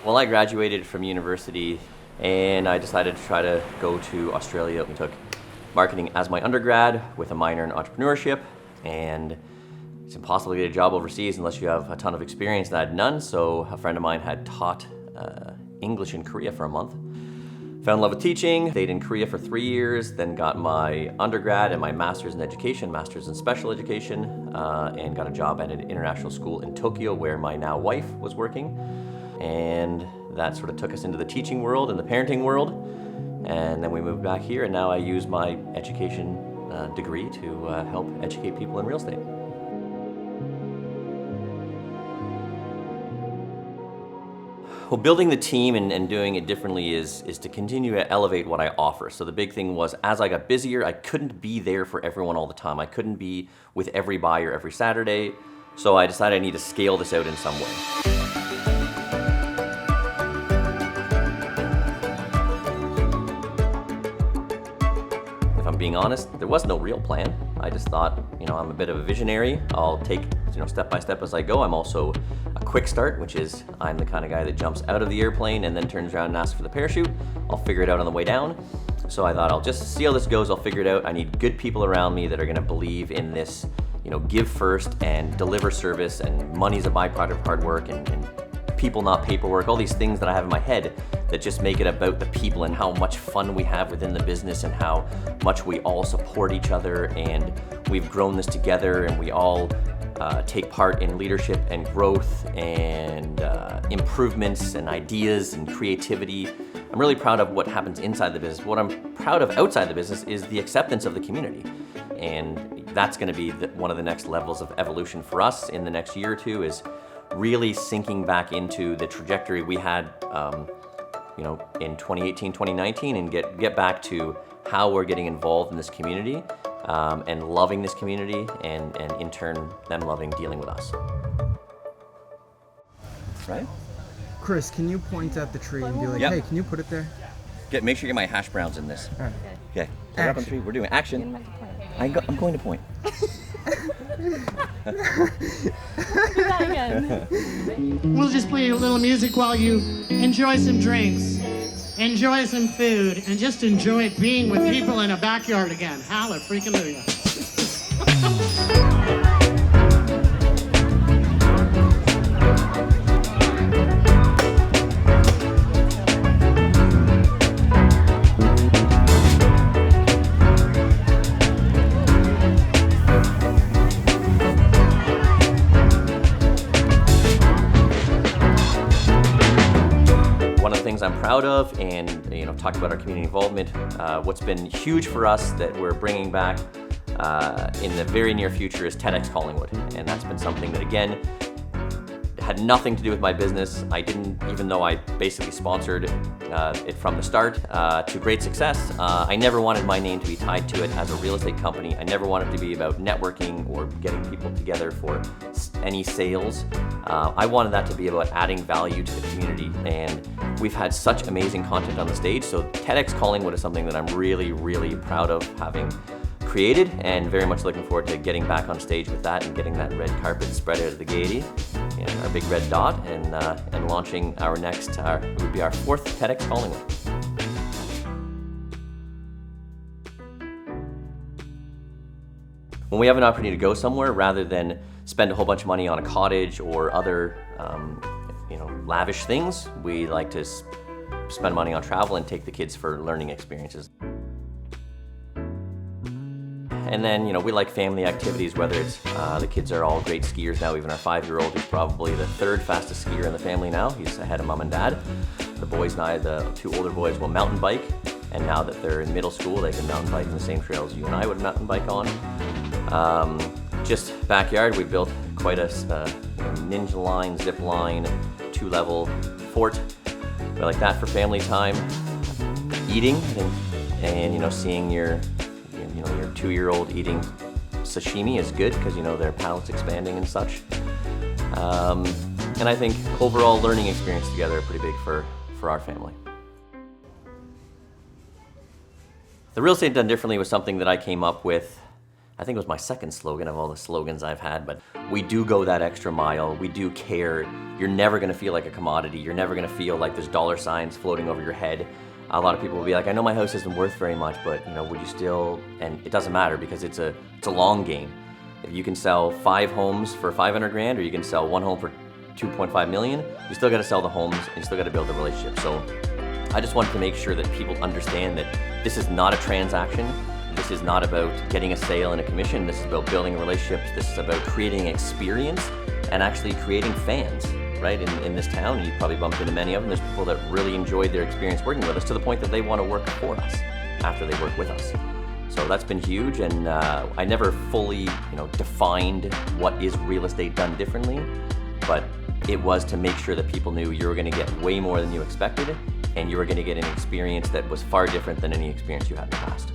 Well, I graduated from university and I decided to try to go to Australia and took marketing as my undergrad with a minor in entrepreneurship. And it's impossible to get a job overseas unless you have a ton of experience, and I had none. So a friend of mine had taught English in Korea for a month. Fell in love with teaching, stayed in Korea for 3 years, then got my undergrad and my master's in education, master's in special education, and got a job at an international school in Tokyo where my now wife was working. And that sort of took us into the teaching world and the parenting world. And then we moved back here, and now I use my education degree to help educate people in real estate. Well, building the team and doing it differently is to continue to elevate what I offer. So the big thing was, as I got busier, I couldn't be there for everyone all the time. I couldn't be with every buyer every Saturday. So I decided I need to scale this out in some way. If I'm being honest, there was no real plan. I just thought, I'm a bit of a visionary. I'll take, step by step as I go. I'm also a quick start, which is I'm the kind of guy that jumps out of the airplane and then turns around and asks for the parachute. I'll figure it out on the way down. So I thought I'll just see how this goes. I'll figure it out. I need good people around me that are going to believe in this, give first and deliver service, and money's a byproduct of hard work, and people, not paperwork, all these things that I have in my head that just make it about the people and how much fun we have within the business and how much we all support each other, and we've grown this together, and we all take part in leadership and growth and improvements and ideas and creativity. I'm really proud of what happens inside the business. What I'm proud of outside the business is the acceptance of the community. And that's gonna be one of the next levels of evolution for us in the next year or two, is really sinking back into the trajectory we had in 2018, 2019, and get back to how we're getting involved in this community and loving this community, and in turn them loving dealing with us. Right? Chris, can you point at the tree and be like, Yep. hey, can you put it there? Make sure you get my hash browns in this. All right. Okay. Put it up on the tree. We're doing action. I'm going to point. We'll just play a little music while you enjoy some drinks, enjoy some food, and just enjoy being with people in a backyard again. Hallelujah. I'm proud of, and talk about our community involvement. What's been huge for us that we're bringing back in the very near future is TEDx Collingwood, and that's been something that, again, had nothing to do with my business. I didn't, even though I basically sponsored it from the start to great success. I never wanted my name to be tied to it as a real estate company. I never wanted it to be about networking or getting people together for any sales. I wanted that to be about adding value to the community, and we've had such amazing content on the stage. So TEDx Collingwood is something that I'm really, really proud of having created, and very much looking forward to getting back on stage with that and getting that red carpet spread out of the gaiety and our big red dot, and launching our next, it would be our 4th TEDx Collingwood. When we have an opportunity to go somewhere, rather than spend a whole bunch of money on a cottage or other lavish things, we like to spend money on travel and take the kids for learning experiences. And then, we like family activities, whether it's the kids are all great skiers now. Even our 5-year-old is probably the 3rd fastest skier in the family now. He's ahead of mom and dad. The boys and I, the 2 older boys, will mountain bike. And now that they're in middle school, they can mountain bike in the same trails you and I would mountain bike on. Just backyard, we built quite a ninja line, zip line, 2-level fort. We like that for family time. Eating, and seeing your 2-year-old eating sashimi is good, because their palate's expanding and such. And I think overall learning experience together are pretty big for our family. The real estate done differently was something that I came up with I think it was my second slogan of all the slogans I've had, but we do go that extra mile. We do care. You're never gonna feel like a commodity. You're never gonna feel like there's dollar signs floating over your head. A lot of people will be like, I know my house isn't worth very much, but would you still, and it doesn't matter because it's a long game. If you can sell 5 homes for 500 grand, or you can sell 1 home for 2.5 million, you still gotta sell the homes and you still gotta build the relationship. So I just wanted to make sure that people understand that this is not a transaction. This is not about getting a sale and a commission. This is about building relationships. This is about creating experience and actually creating fans, right? In this town, and you probably bumped into many of them. There's people that really enjoyed their experience working with us to the point that they want to work for us after they work with us. So that's been huge, and I never fully, defined what is real estate done differently, but it was to make sure that people knew you were going to get way more than you expected, and you were going to get an experience that was far different than any experience you had in the past.